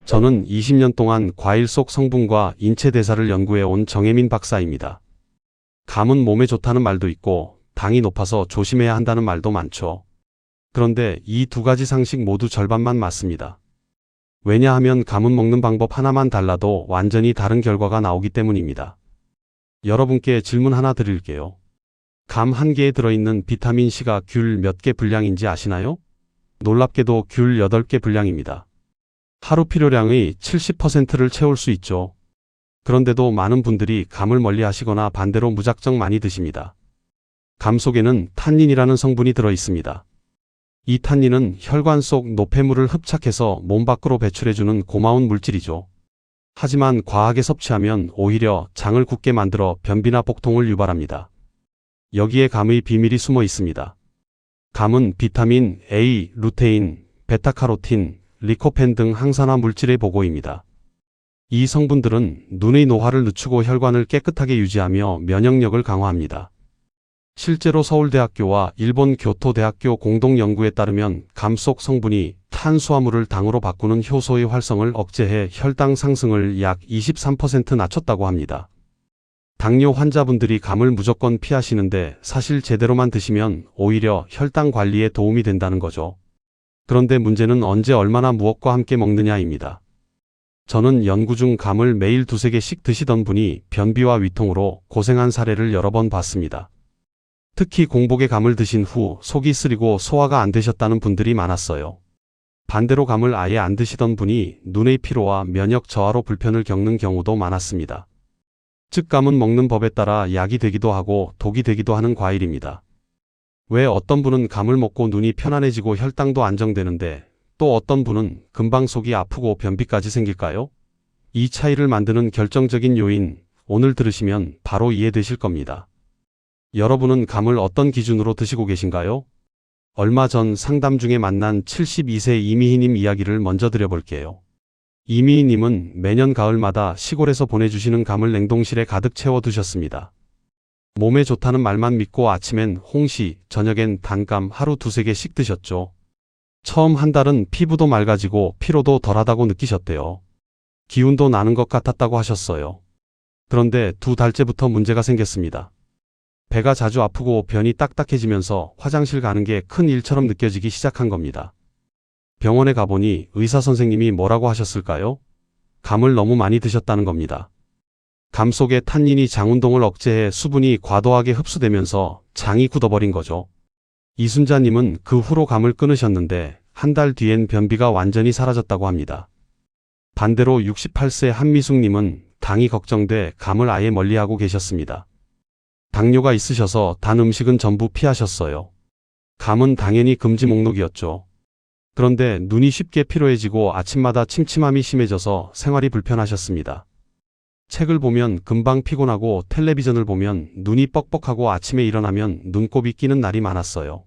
저는 20년 동안 과일 속 성분과 인체 대사를 연구해온 정혜민 박사입니다. 감은 몸에 좋다는 말도 있고 당이 높아서 조심해야 한다는 말도 많죠. 그런데 이 두 가지 상식 모두 절반만 맞습니다. 왜냐하면 감은 먹는 방법 하나만 달라도 완전히 다른 결과가 나오기 때문입니다. 여러분께 질문 하나 드릴게요. 감 한 개에 들어있는 비타민C가 귤 몇 개 분량인지 아시나요? 놀랍게도 귤 8개 분량입니다. 하루 필요량의 70%를 채울 수 있죠. 그런데도 많은 분들이 감을 멀리 하시거나 반대로 무작정 많이 드십니다. 감 속에는 탄닌이라는 성분이 들어 있습니다. 이 탄닌은 혈관 속 노폐물을 흡착해서 몸 밖으로 배출해주는 고마운 물질이죠. 하지만 과하게 섭취하면 오히려 장을 굳게 만들어 변비나 복통을 유발합니다. 여기에 감의 비밀이 숨어 있습니다. 감은 비타민 A, 루테인, 베타카로틴, 리코펜 등 항산화 물질의 보고입니다. 이 성분들은 눈의 노화를 늦추고 혈관을 깨끗하게 유지하며 면역력을 강화합니다. 실제로 서울대학교와 일본 교토대학교 공동연구에 따르면 감 속 성분이 탄수화물을 당으로 바꾸는 효소의 활성을 억제해 혈당 상승을 약 23% 낮췄다고 합니다. 당뇨 환자분들이 감을 무조건 피하시는데 사실 제대로만 드시면 오히려 혈당 관리에 도움이 된다는 거죠. 그런데 문제는 언제 얼마나 무엇과 함께 먹느냐입니다. 저는 연구 중 감을 매일 2~3개씩 드시던 분이 변비와 위통으로 고생한 사례를 여러 번 봤습니다. 특히 공복에 감을 드신 후 속이 쓰리고 소화가 안 되셨다는 분들이 많았어요. 반대로 감을 아예 안 드시던 분이 눈의 피로와 면역 저하로 불편을 겪는 경우도 많았습니다. 즉 감은 먹는 법에 따라 약이 되기도 하고 독이 되기도 하는 과일입니다. 왜 어떤 분은 감을 먹고 눈이 편안해지고 혈당도 안정되는데 또 어떤 분은 금방 속이 아프고 변비까지 생길까요? 이 차이를 만드는 결정적인 요인, 오늘 들으시면 바로 이해되실 겁니다. 여러분은 감을 어떤 기준으로 드시고 계신가요? 얼마 전 상담 중에 만난 72세 이미희님 이야기를 먼저 드려볼게요. 이미희님은 매년 가을마다 시골에서 보내주시는 감을 냉동실에 가득 채워두셨습니다. 몸에 좋다는 말만 믿고 아침엔 홍시, 저녁엔 단감 하루 2~3개씩 드셨죠. 처음 한 달은 피부도 맑아지고 피로도 덜하다고 느끼셨대요. 기운도 나는 것 같았다고 하셨어요. 그런데 2달째부터 문제가 생겼습니다. 배가 자주 아프고 변이 딱딱해지면서 화장실 가는 게 큰 일처럼 느껴지기 시작한 겁니다. 병원에 가보니 의사 선생님이 뭐라고 하셨을까요? 감을 너무 많이 드셨다는 겁니다. 감 속의 탄닌이 장 운동을 억제해 수분이 과도하게 흡수되면서 장이 굳어버린 거죠. 이순자님은 그 후로 감을 끊으셨는데 한 달 뒤엔 변비가 완전히 사라졌다고 합니다. 반대로 68세 한미숙님은 당이 걱정돼 감을 아예 멀리하고 계셨습니다. 당뇨가 있으셔서 단 음식은 전부 피하셨어요. 감은 당연히 금지 목록이었죠. 그런데 눈이 쉽게 피로해지고 아침마다 침침함이 심해져서 생활이 불편하셨습니다. 책을 보면 금방 피곤하고 텔레비전을 보면 눈이 뻑뻑하고 아침에 일어나면 눈곱이 끼는 날이 많았어요.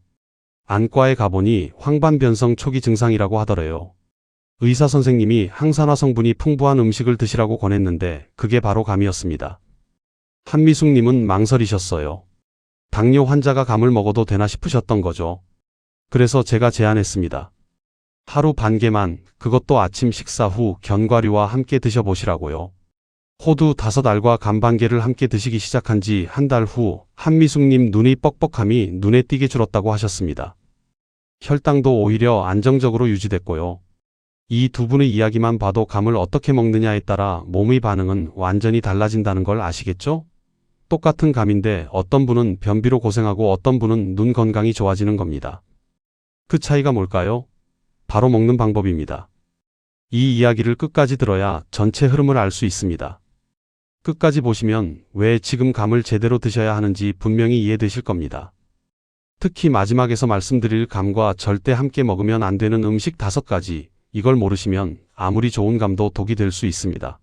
안과에 가보니 황반변성 초기 증상이라고 하더래요. 의사 선생님이 항산화 성분이 풍부한 음식을 드시라고 권했는데 그게 바로 감이었습니다. 한미숙님은 망설이셨어요. 당뇨 환자가 감을 먹어도 되나 싶으셨던 거죠. 그래서 제가 제안했습니다. 하루 반 개만, 그것도 아침 식사 후 견과류와 함께 드셔보시라고요. 호두 5알과 감 반 개를 함께 드시기 시작한 지 한 달 후 한미숙님 눈의 뻑뻑함이 눈에 띄게 줄었다고 하셨습니다. 혈당도 오히려 안정적으로 유지됐고요. 이 두 분의 이야기만 봐도 감을 어떻게 먹느냐에 따라 몸의 반응은 완전히 달라진다는 걸 아시겠죠? 똑같은 감인데 어떤 분은 변비로 고생하고 어떤 분은 눈 건강이 좋아지는 겁니다. 그 차이가 뭘까요? 바로 먹는 방법입니다. 이 이야기를 끝까지 들어야 전체 흐름을 알 수 있습니다. 끝까지 보시면 왜 지금 감을 제대로 드셔야 하는지 분명히 이해되실 겁니다. 특히 마지막에서 말씀드릴 감과 절대 함께 먹으면 안 되는 음식 5가지, 이걸 모르시면 아무리 좋은 감도 독이 될 수 있습니다.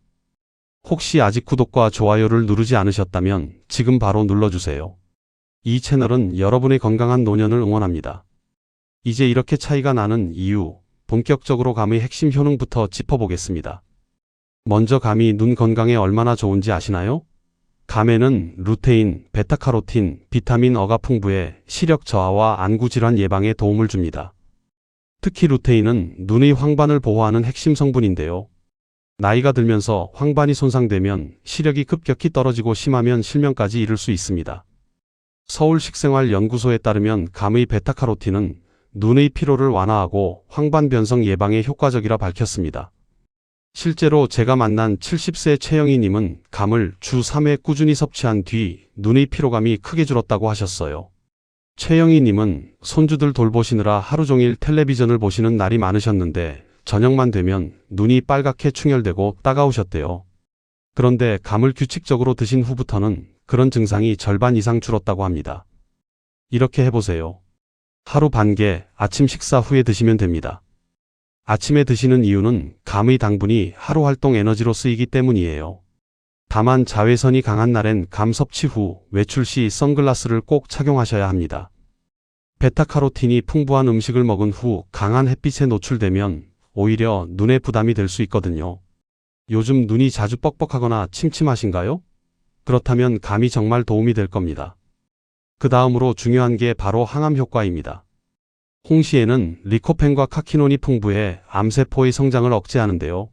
혹시 아직 구독과 좋아요를 누르지 않으셨다면 지금 바로 눌러주세요. 이 채널은 여러분의 건강한 노년을 응원합니다. 이제 이렇게 차이가 나는 이유, 본격적으로 감의 핵심 효능부터 짚어보겠습니다. 먼저 감이 눈 건강에 얼마나 좋은지 아시나요? 감에는 루테인, 베타카로틴, 비타민 E가 풍부해 시력 저하와 안구 질환 예방에 도움을 줍니다. 특히 루테인은 눈의 황반을 보호하는 핵심 성분인데요. 나이가 들면서 황반이 손상되면 시력이 급격히 떨어지고 심하면 실명까지 이를 수 있습니다. 서울식생활연구소에 따르면 감의 베타카로틴은 눈의 피로를 완화하고 황반 변성 예방에 효과적이라 밝혔습니다. 실제로 제가 만난 70세 최영희님은 감을 주 3회 꾸준히 섭취한 뒤 눈의 피로감이 크게 줄었다고 하셨어요. 최영희님은 손주들 돌보시느라 하루 종일 텔레비전을 보시는 날이 많으셨는데 저녁만 되면 눈이 빨갛게 충혈되고 따가우셨대요. 그런데 감을 규칙적으로 드신 후부터는 그런 증상이 절반 이상 줄었다고 합니다. 이렇게 해보세요. 하루 반개 아침 식사 후에 드시면 됩니다. 아침에 드시는 이유는 감의 당분이 하루 활동 에너지로 쓰이기 때문이에요. 다만 자외선이 강한 날엔 감 섭취 후 외출 시 선글라스를 꼭 착용하셔야 합니다. 베타카로틴이 풍부한 음식을 먹은 후 강한 햇빛에 노출되면 오히려 눈에 부담이 될 수 있거든요. 요즘 눈이 자주 뻑뻑하거나 침침하신가요? 그렇다면 감이 정말 도움이 될 겁니다. 그 다음으로 중요한 게 바로 항암 효과입니다. 홍시에는 리코펜과 카키논이 풍부해 암세포의 성장을 억제하는데요.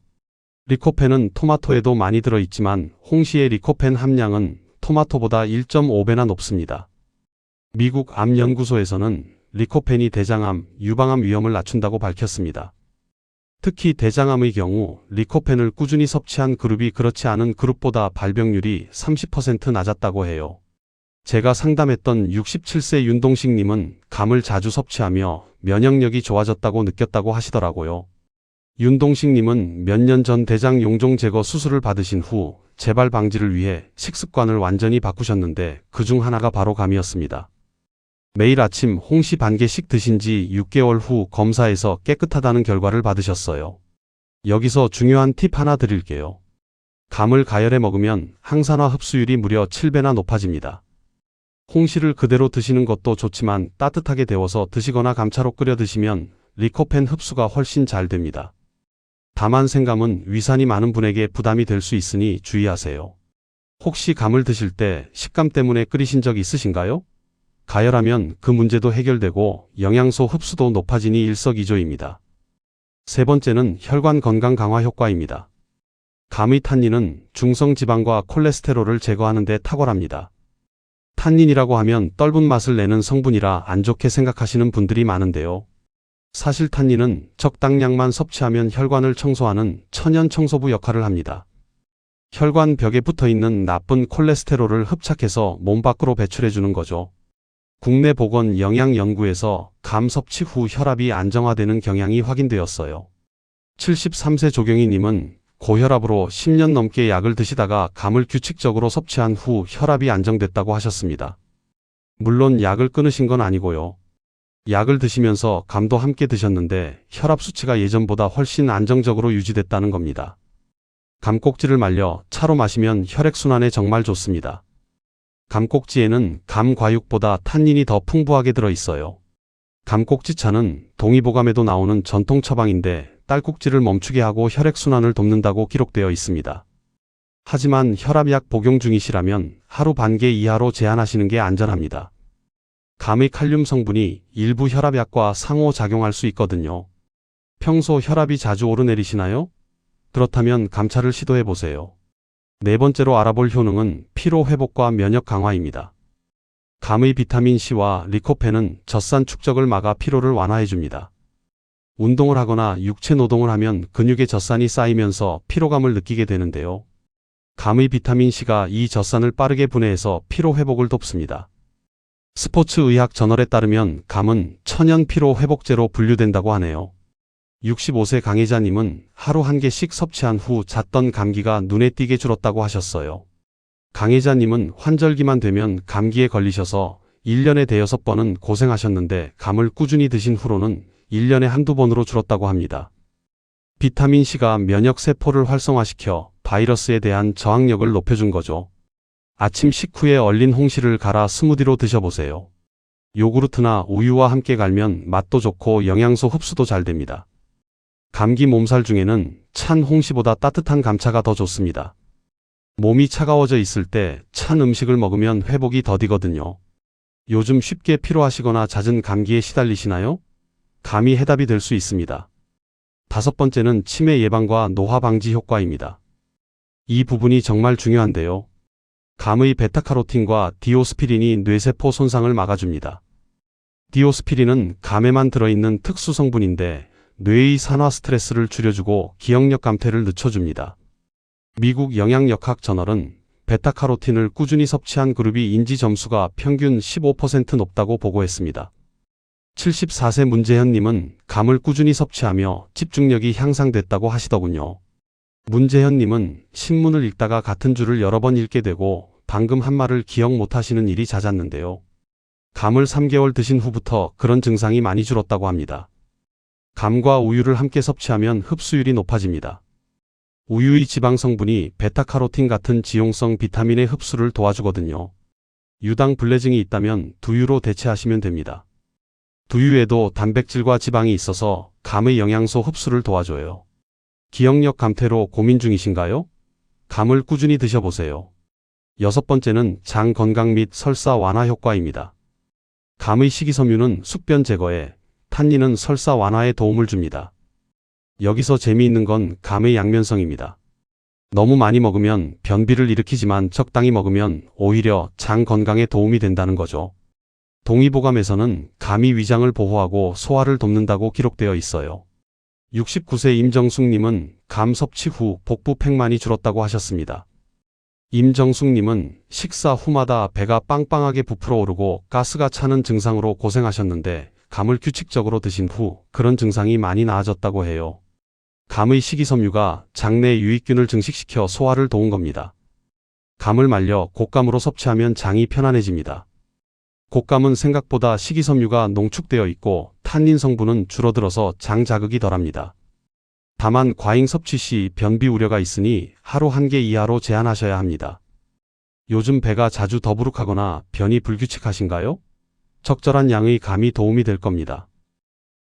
리코펜은 토마토에도 많이 들어있지만 홍시의 리코펜 함량은 토마토보다 1.5배나 높습니다. 미국 암연구소에서는 리코펜이 대장암, 유방암 위험을 낮춘다고 밝혔습니다. 특히 대장암의 경우 리코펜을 꾸준히 섭취한 그룹이 그렇지 않은 그룹보다 발병률이 30% 낮았다고 해요. 제가 상담했던 67세 윤동식님은 감을 자주 섭취하며 면역력이 좋아졌다고 느꼈다고 하시더라고요. 윤동식님은 몇 년 전 대장 용종 제거 수술을 받으신 후 재발 방지를 위해 식습관을 완전히 바꾸셨는데 그중 하나가 바로 감이었습니다. 매일 아침 홍시 반개씩 드신 지 6개월 후 검사에서 깨끗하다는 결과를 받으셨어요. 여기서 중요한 팁 하나 드릴게요. 감을 가열해 먹으면 항산화 흡수율이 무려 7배나 높아집니다. 홍시를 그대로 드시는 것도 좋지만 따뜻하게 데워서 드시거나 감차로 끓여 드시면 리코펜 흡수가 훨씬 잘 됩니다. 다만 생감은 위산이 많은 분에게 부담이 될 수 있으니 주의하세요. 혹시 감을 드실 때 식감 때문에 끓이신 적 있으신가요? 가열하면 그 문제도 해결되고 영양소 흡수도 높아지니 일석이조입니다. 세 번째는 혈관 건강 강화 효과입니다. 감의 탄닌은 중성지방과 콜레스테롤을 제거하는 데 탁월합니다. 탄닌이라고 하면 떫은 맛을 내는 성분이라 안 좋게 생각하시는 분들이 많은데요. 사실 탄닌은 적당량만 섭취하면 혈관을 청소하는 천연 청소부 역할을 합니다. 혈관 벽에 붙어있는 나쁜 콜레스테롤을 흡착해서 몸 밖으로 배출해주는 거죠. 국내 보건 영양연구에서 감 섭취 후 혈압이 안정화되는 경향이 확인되었어요. 73세 조경희님은 고혈압으로 10년 넘게 약을 드시다가 감을 규칙적으로 섭취한 후 혈압이 안정됐다고 하셨습니다. 물론 약을 끊으신 건 아니고요. 약을 드시면서 감도 함께 드셨는데 혈압 수치가 예전보다 훨씬 안정적으로 유지됐다는 겁니다. 감꼭지를 말려 차로 마시면 혈액순환에 정말 좋습니다. 감꼭지에는 감과육보다 탄닌이 더 풍부하게 들어있어요. 감꼭지차는 동의보감에도 나오는 전통 처방인데 딸꾹질을 멈추게 하고 혈액순환을 돕는다고 기록되어 있습니다. 하지만 혈압약 복용 중이시라면 하루 반개 이하로 제한하시는 게 안전합니다. 감의 칼륨 성분이 일부 혈압약과 상호작용할 수 있거든요. 평소 혈압이 자주 오르내리시나요? 그렇다면 감차를 시도해보세요. 네 번째로 알아볼 효능은 피로 회복과 면역 강화입니다. 감의 비타민C와 리코펜은 젖산 축적을 막아 피로를 완화해줍니다. 운동을 하거나 육체 노동을 하면 근육에 젖산이 쌓이면서 피로감을 느끼게 되는데요. 감의 비타민C가 이 젖산을 빠르게 분해해서 피로 회복을 돕습니다. 스포츠의학 저널에 따르면 감은 천연 피로 회복제로 분류된다고 하네요. 65세 강혜자님은 하루 한 개씩 섭취한 후 잤던 감기가 눈에 띄게 줄었다고 하셨어요. 강혜자님은 환절기만 되면 감기에 걸리셔서 1년에 대여섯 번은 고생하셨는데 감을 꾸준히 드신 후로는 1년에 한두 번으로 줄었다고 합니다. 비타민C가 면역세포를 활성화시켜 바이러스에 대한 저항력을 높여준 거죠. 아침 식후에 얼린 홍시를 갈아 스무디로 드셔보세요. 요구르트나 우유와 함께 갈면 맛도 좋고 영양소 흡수도 잘 됩니다. 감기 몸살 중에는 찬 홍시보다 따뜻한 감차가 더 좋습니다. 몸이 차가워져 있을 때 찬 음식을 먹으면 회복이 더디거든요. 요즘 쉽게 피로하시거나 잦은 감기에 시달리시나요? 감이 해답이 될 수 있습니다. 5번째는 치매 예방과 노화 방지 효과입니다. 이 부분이 정말 중요한데요. 감의 베타카로틴과 디오스피린이 뇌세포 손상을 막아줍니다. 디오스피린은 감에만 들어있는 특수 성분인데 뇌의 산화 스트레스를 줄여주고 기억력 감퇴를 늦춰줍니다. 미국 영양역학 저널은 베타카로틴을 꾸준히 섭취한 그룹이 인지 점수가 평균 15% 높다고 보고했습니다. 74세 문재현님은 감을 꾸준히 섭취하며 집중력이 향상됐다고 하시더군요. 문재현님은 신문을 읽다가 같은 줄을 여러 번 읽게 되고 방금 한 말을 기억 못하시는 일이 잦았는데요. 감을 3개월 드신 후부터 그런 증상이 많이 줄었다고 합니다. 감과 우유를 함께 섭취하면 흡수율이 높아집니다. 우유의 지방 성분이 베타카로틴 같은 지용성 비타민의 흡수를 도와주거든요. 유당 불내증이 있다면 두유로 대체하시면 됩니다. 두유에도 단백질과 지방이 있어서 감의 영양소 흡수를 도와줘요. 기억력 감퇴로 고민 중이신가요? 감을 꾸준히 드셔보세요. 6번째는 장 건강 및 설사 완화 효과입니다. 감의 식이섬유는 숙변 제거에, 탄닌은 설사 완화에 도움을 줍니다. 여기서 재미있는 건 감의 양면성입니다. 너무 많이 먹으면 변비를 일으키지만 적당히 먹으면 오히려 장 건강에 도움이 된다는 거죠. 동의보감에서는 감이 위장을 보호하고 소화를 돕는다고 기록되어 있어요. 69세 임정숙님은 감 섭취 후 복부팩 많이 줄었다고 하셨습니다. 임정숙님은 식사 후마다 배가 빵빵하게 부풀어 오르고 가스가 차는 증상으로 고생하셨는데 감을 규칙적으로 드신 후 그런 증상이 많이 나아졌다고 해요. 감의 식이섬유가 장내 유익균을 증식시켜 소화를 도운 겁니다. 감을 말려 곶감으로 섭취하면 장이 편안해집니다. 곶감은 생각보다 식이섬유가 농축되어 있고 탄닌 성분은 줄어들어서 장 자극이 덜합니다. 다만 과잉 섭취 시 변비 우려가 있으니 하루 1개 이하로 제한하셔야 합니다. 요즘 배가 자주 더부룩하거나 변이 불규칙하신가요? 적절한 양의 감이 도움이 될 겁니다.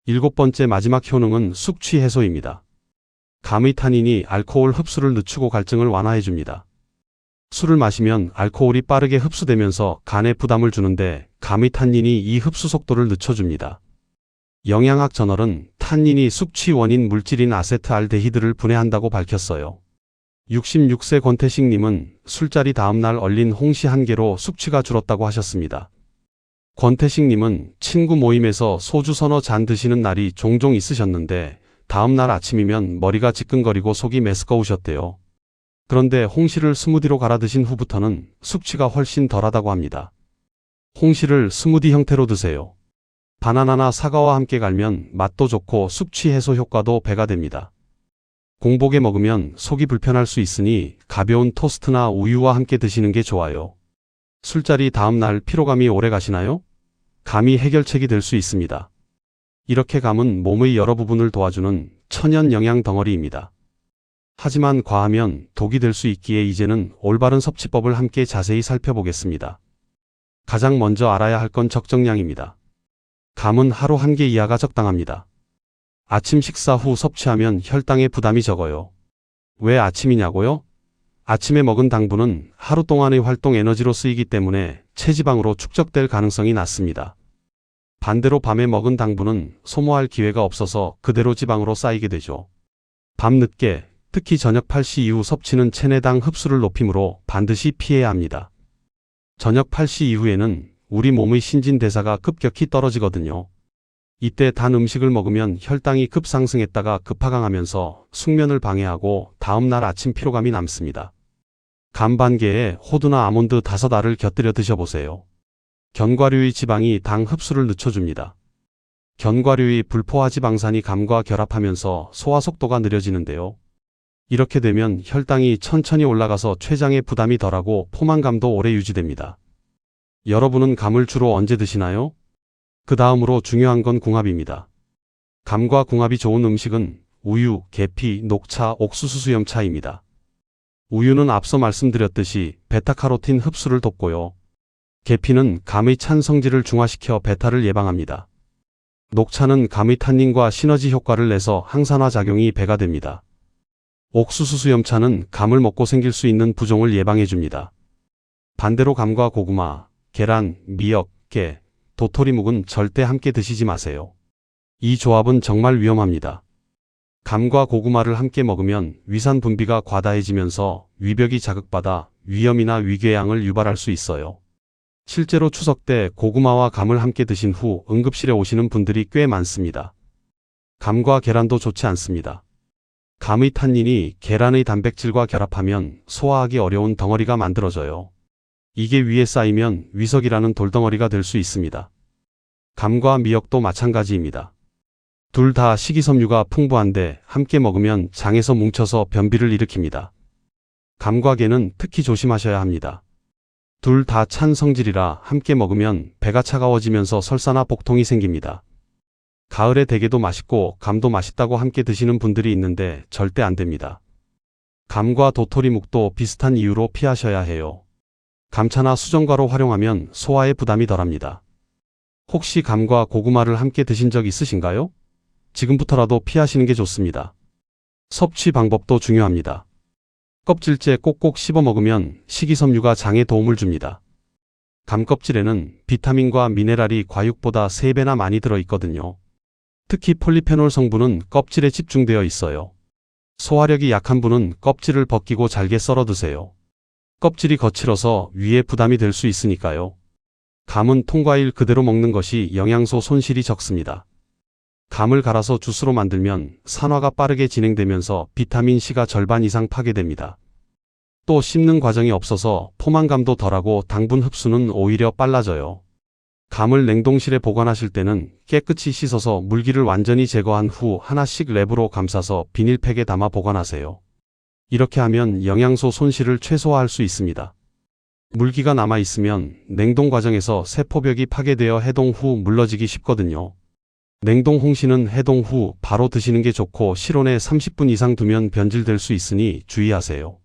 7번째 마지막 효능은 숙취 해소입니다. 감의 탄닌이 알코올 흡수를 늦추고 갈증을 완화해줍니다. 술을 마시면 알코올이 빠르게 흡수되면서 간에 부담을 주는데 감의 탄닌이 이 흡수 속도를 늦춰줍니다. 영양학 저널은 탄닌이 숙취 원인 물질인 아세트알데히드를 분해한다고 밝혔어요. 66세 권태식님은 술자리 다음날 얼린 홍시 1개로 숙취가 줄었다고 하셨습니다. 권태식님은 친구 모임에서 소주 서너 잔 드시는 날이 종종 있으셨는데 다음날 아침이면 머리가 지끈거리고 속이 메스꺼우셨대요. 그런데 홍시를 스무디로 갈아 드신 후부터는 숙취가 훨씬 덜하다고 합니다. 홍시를 스무디 형태로 드세요. 바나나나 사과와 함께 갈면 맛도 좋고 숙취 해소 효과도 배가 됩니다. 공복에 먹으면 속이 불편할 수 있으니 가벼운 토스트나 우유와 함께 드시는 게 좋아요. 술자리 다음날 피로감이 오래 가시나요? 감이 해결책이 될 수 있습니다. 이렇게 감은 몸의 여러 부분을 도와주는 천연 영양 덩어리입니다. 하지만 과하면 독이 될 수 있기에 이제는 올바른 섭취법을 함께 자세히 살펴보겠습니다. 가장 먼저 알아야 할 건 적정량입니다. 감은 하루 1개 이하가 적당합니다. 아침 식사 후 섭취하면 혈당에 부담이 적어요. 왜 아침이냐고요? 아침에 먹은 당분은 하루 동안의 활동 에너지로 쓰이기 때문에 체지방으로 축적될 가능성이 낮습니다. 반대로 밤에 먹은 당분은 소모할 기회가 없어서 그대로 지방으로 쌓이게 되죠. 밤늦게, 특히 저녁 8시 이후 섭취는 체내당 흡수를 높이므로 반드시 피해야 합니다. 저녁 8시 이후에는 우리 몸의 신진대사가 급격히 떨어지거든요. 이때 단 음식을 먹으면 혈당이 급상승했다가 급하강하면서 숙면을 방해하고 다음날 아침 피로감이 남습니다. 감 반 개에 호두나 아몬드 5알을 곁들여 드셔보세요. 견과류의 지방이 당 흡수를 늦춰줍니다. 견과류의 불포화지방산이 감과 결합하면서 소화 속도가 느려지는데요. 이렇게 되면 혈당이 천천히 올라가서 췌장에 부담이 덜하고 포만감도 오래 유지됩니다. 여러분은 감을 주로 언제 드시나요? 그 다음으로 중요한 건 궁합입니다. 감과 궁합이 좋은 음식은 우유, 계피, 녹차, 옥수수 수염차입니다. 우유는 앞서 말씀드렸듯이 베타카로틴 흡수를 돕고요. 계피는 감의 찬 성질을 중화시켜 배탈을 예방합니다. 녹차는 감의 탄닌과 시너지 효과를 내서 항산화 작용이 배가 됩니다. 옥수수 수염차는 감을 먹고 생길 수 있는 부종을 예방해줍니다. 반대로 감과 고구마, 계란, 미역, 깨, 도토리묵은 절대 함께 드시지 마세요. 이 조합은 정말 위험합니다. 감과 고구마를 함께 먹으면 위산 분비가 과다해지면서 위벽이 자극받아 위염이나 위궤양을 유발할 수 있어요. 실제로 추석 때 고구마와 감을 함께 드신 후 응급실에 오시는 분들이 꽤 많습니다. 감과 계란도 좋지 않습니다. 감의 탄닌이 계란의 단백질과 결합하면 소화하기 어려운 덩어리가 만들어져요. 이게 위에 쌓이면 위석이라는 돌덩어리가 될 수 있습니다. 감과 미역도 마찬가지입니다. 둘 다 식이섬유가 풍부한데 함께 먹으면 장에서 뭉쳐서 변비를 일으킵니다. 감과 게는 특히 조심하셔야 합니다. 둘 다 찬 성질이라 함께 먹으면 배가 차가워지면서 설사나 복통이 생깁니다. 가을에 대게도 맛있고 감도 맛있다고 함께 드시는 분들이 있는데 절대 안 됩니다. 감과 도토리묵도 비슷한 이유로 피하셔야 해요. 감차나 수정과로 활용하면 소화에 부담이 덜합니다. 혹시 감과 고구마를 함께 드신 적 있으신가요? 지금부터라도 피하시는 게 좋습니다. 섭취 방법도 중요합니다. 껍질째 꼭꼭 씹어 먹으면 식이섬유가 장에 도움을 줍니다. 감 껍질에는 비타민과 미네랄이 과육보다 3배나 많이 들어있거든요. 특히 폴리페놀 성분은 껍질에 집중되어 있어요. 소화력이 약한 분은 껍질을 벗기고 잘게 썰어 드세요. 껍질이 거칠어서 위에 부담이 될 수 있으니까요. 감은 통과일 그대로 먹는 것이 영양소 손실이 적습니다. 감을 갈아서 주스로 만들면 산화가 빠르게 진행되면서 비타민C가 절반 이상 파괴됩니다. 또 씹는 과정이 없어서 포만감도 덜하고 당분 흡수는 오히려 빨라져요. 감을 냉동실에 보관하실 때는 깨끗이 씻어서 물기를 완전히 제거한 후 하나씩 랩으로 감싸서 비닐팩에 담아 보관하세요. 이렇게 하면 영양소 손실을 최소화할 수 있습니다. 물기가 남아있으면 냉동 과정에서 세포벽이 파괴되어 해동 후 물러지기 쉽거든요. 냉동 홍시는 해동 후 바로 드시는 게 좋고 실온에 30분 이상 두면 변질될 수 있으니 주의하세요.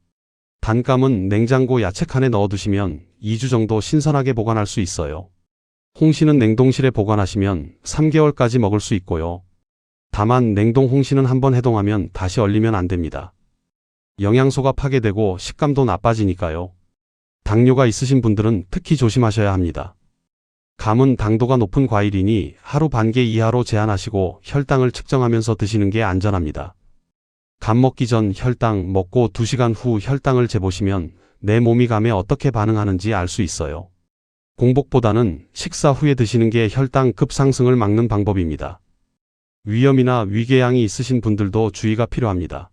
단감은 냉장고 야채칸에 넣어두시면 2주 정도 신선하게 보관할 수 있어요. 홍시는 냉동실에 보관하시면 3개월까지 먹을 수 있고요. 다만 냉동 홍시는 한번 해동하면 다시 얼리면 안 됩니다. 영양소가 파괴되고 식감도 나빠지니까요. 당뇨가 있으신 분들은 특히 조심하셔야 합니다. 감은 당도가 높은 과일이니 하루 반 개 이하로 제한하시고 혈당을 측정하면서 드시는 게 안전합니다. 감 먹기 전 혈당, 먹고 2시간 후 혈당을 재보시면 내 몸이 감에 어떻게 반응하는지 알 수 있어요. 공복보다는 식사 후에 드시는 게 혈당 급상승을 막는 방법입니다. 위염이나 위궤양이 있으신 분들도 주의가 필요합니다.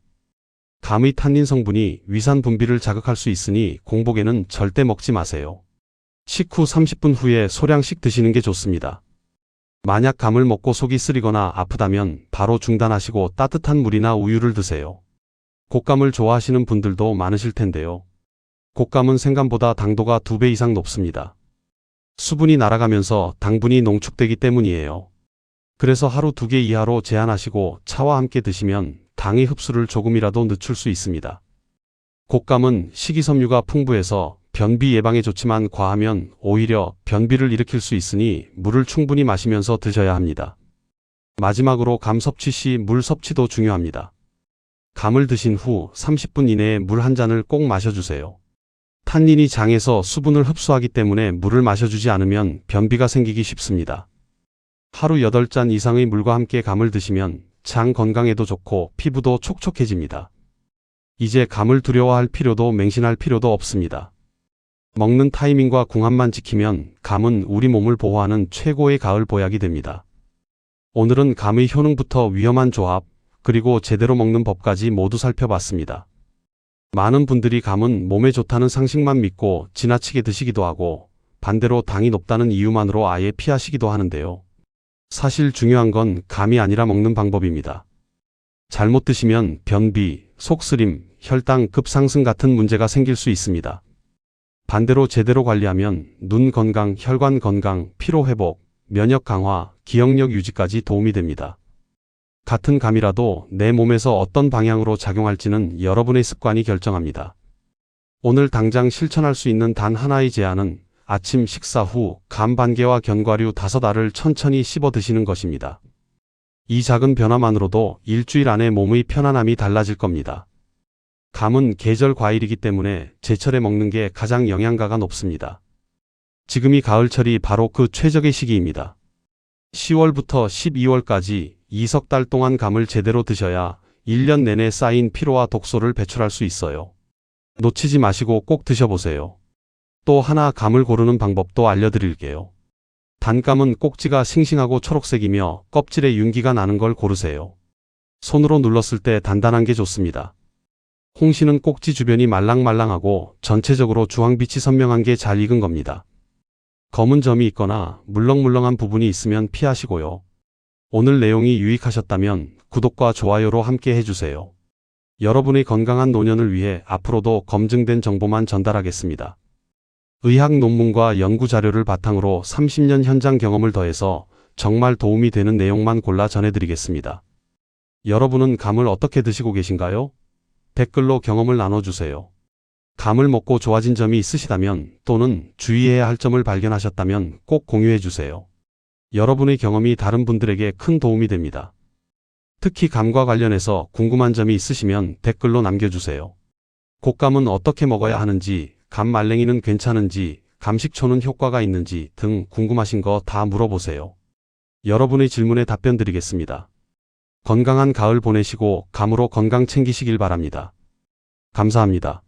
감의 탄닌 성분이 위산 분비를 자극할 수 있으니 공복에는 절대 먹지 마세요. 식후 30분 후에 소량씩 드시는 게 좋습니다. 만약 감을 먹고 속이 쓰리거나 아프다면 바로 중단하시고 따뜻한 물이나 우유를 드세요. 곶감을 좋아하시는 분들도 많으실 텐데요. 곶감은 생감보다 당도가 2배 이상 높습니다. 수분이 날아가면서 당분이 농축되기 때문이에요. 그래서 하루 2개 이하로 제한하시고 차와 함께 드시면 당의 흡수를 조금이라도 늦출 수 있습니다. 곶감은 식이섬유가 풍부해서 변비 예방에 좋지만 과하면 오히려 변비를 일으킬 수 있으니 물을 충분히 마시면서 드셔야 합니다. 마지막으로 감 섭취 시 물 섭취도 중요합니다. 감을 드신 후 30분 이내에 물 한 잔을 꼭 마셔주세요. 탄닌이 장에서 수분을 흡수하기 때문에 물을 마셔주지 않으면 변비가 생기기 쉽습니다. 하루 8잔 이상의 물과 함께 감을 드시면 장 건강에도 좋고 피부도 촉촉해집니다. 이제 감을 두려워할 필요도 맹신할 필요도 없습니다. 먹는 타이밍과 궁합만 지키면 감은 우리 몸을 보호하는 최고의 가을 보약이 됩니다. 오늘은 감의 효능부터 위험한 조합, 그리고 제대로 먹는 법까지 모두 살펴봤습니다. 많은 분들이 감은 몸에 좋다는 상식만 믿고 지나치게 드시기도 하고 반대로 당이 높다는 이유만으로 아예 피하시기도 하는데요. 사실 중요한 건 감이 아니라 먹는 방법입니다. 잘못 드시면 변비, 속쓰림, 혈당 급상승 같은 문제가 생길 수 있습니다. 반대로 제대로 관리하면 눈 건강, 혈관 건강, 피로 회복, 면역 강화, 기억력 유지까지 도움이 됩니다. 같은 감이라도 내 몸에서 어떤 방향으로 작용할지는 여러분의 습관이 결정합니다. 오늘 당장 실천할 수 있는 단 하나의 제안은 아침 식사 후 감 반개와 견과류 5알을 천천히 씹어 드시는 것입니다. 이 작은 변화만으로도 일주일 안에 몸의 편안함이 달라질 겁니다. 감은 계절 과일이기 때문에 제철에 먹는 게 가장 영양가가 높습니다. 지금이 가을철이 바로 그 최적의 시기입니다. 10월부터 12월까지 2석 달 동안 감을 제대로 드셔야 1년 내내 쌓인 피로와 독소를 배출할 수 있어요. 놓치지 마시고 꼭 드셔보세요. 또 하나 감을 고르는 방법도 알려드릴게요. 단감은 꼭지가 싱싱하고 초록색이며 껍질에 윤기가 나는 걸 고르세요. 손으로 눌렀을 때 단단한 게 좋습니다. 홍시는 꼭지 주변이 말랑말랑하고 전체적으로 주황빛이 선명한 게 잘 익은 겁니다. 검은 점이 있거나 물렁물렁한 부분이 있으면 피하시고요. 오늘 내용이 유익하셨다면 구독과 좋아요로 함께 해주세요. 여러분의 건강한 노년을 위해 앞으로도 검증된 정보만 전달하겠습니다. 의학 논문과 연구 자료를 바탕으로 30년 현장 경험을 더해서 정말 도움이 되는 내용만 골라 전해드리겠습니다. 여러분은 감을 어떻게 드시고 계신가요? 댓글로 경험을 나눠주세요. 감을 먹고 좋아진 점이 있으시다면 또는 주의해야 할 점을 발견하셨다면 꼭 공유해주세요. 여러분의 경험이 다른 분들에게 큰 도움이 됩니다. 특히 감과 관련해서 궁금한 점이 있으시면 댓글로 남겨주세요. 곶감은 어떻게 먹어야 하는지, 감 말랭이는 괜찮은지, 감식초는 효과가 있는지 등 궁금하신 거 다 물어보세요. 여러분의 질문에 답변 드리겠습니다. 건강한 가을 보내시고 감으로 건강 챙기시길 바랍니다. 감사합니다.